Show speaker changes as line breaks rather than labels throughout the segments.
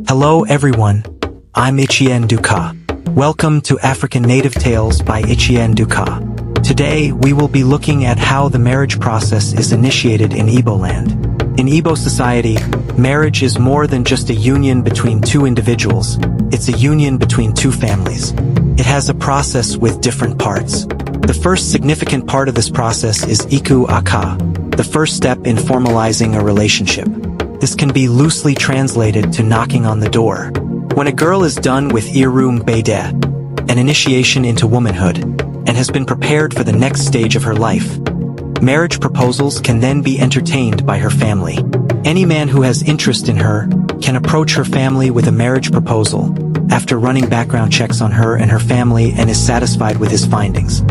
Hello everyone, I'm Ichien Duka. Welcome to African Native Tales by Ichien Duka. Today, we will be looking at how the marriage process is initiated in Igbo land. In Igbo society, marriage is more than just a union between two individuals. It's a union between two families. It has a process with different parts. The first significant part of this process is Iku Aka, the first step in formalizing a relationship. This can be loosely translated to knocking on the door. When a girl is done with Irum Bede, an initiation into womanhood, and has been prepared for the next stage of her life, marriage proposals can then be entertained by her family. Any man who has interest in her can approach her family with a marriage proposal after running background checks on her and her family and is satisfied with his findings.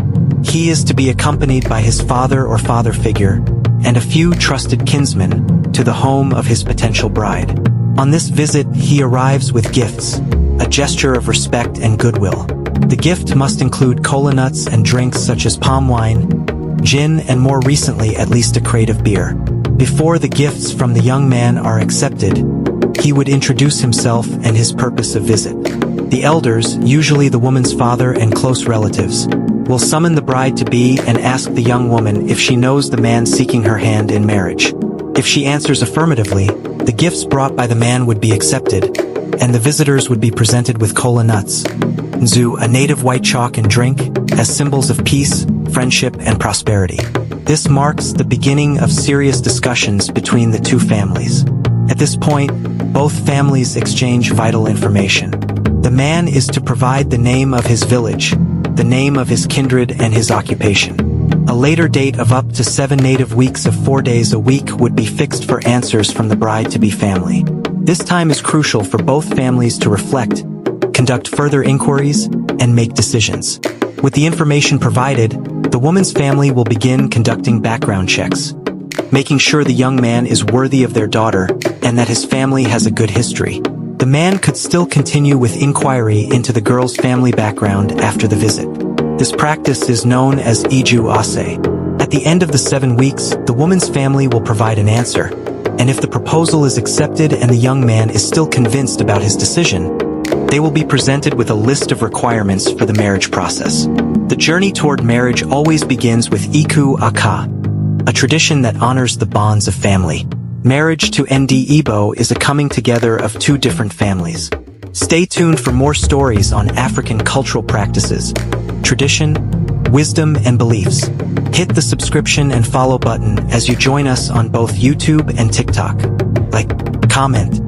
He is to be accompanied by his father or father figure and a few trusted kinsmen to the home of his potential bride. On this visit, he arrives with gifts, a gesture of respect and goodwill. The gift must include kola nuts and drinks such as palm wine, gin, and more recently at least a crate of beer. Before the gifts from the young man are accepted, he would introduce himself and his purpose of visit. The elders, usually the woman's father and close relatives, will summon the bride-to-be and ask the young woman if she knows the man seeking her hand in marriage. If she answers affirmatively, the gifts brought by the man would be accepted, and the visitors would be presented with kola nuts, nzu, a native white chalk and drink, as symbols of peace, friendship, and prosperity. This marks the beginning of serious discussions between the two families. At this point, both families exchange vital information. The man is to provide the name of his village, the name of his kindred, and his occupation. A later date of up to 7 native weeks of 4 days a week would be fixed for answers from the bride-to-be family. This time is crucial for both families to reflect, conduct further inquiries, and make decisions. With the information provided, the woman's family will begin conducting background checks, making sure the young man is worthy of their daughter and that his family has a good history. The man could still continue with inquiry into the girl's family background after the visit. This practice is known as Iju Ase. At the end of the 7 weeks, the woman's family will provide an answer, and if the proposal is accepted and the young man is still convinced about his decision, they will be presented with a list of requirements for the marriage process. The journey toward marriage always begins with Iku Aka, a tradition that honors the bonds of family. Marriage to ND Igbo is a coming together of two different families. Stay tuned for more stories on African cultural practices, tradition, wisdom, and beliefs. Hit the subscription and follow button as you join us on both YouTube and TikTok. Like, comment,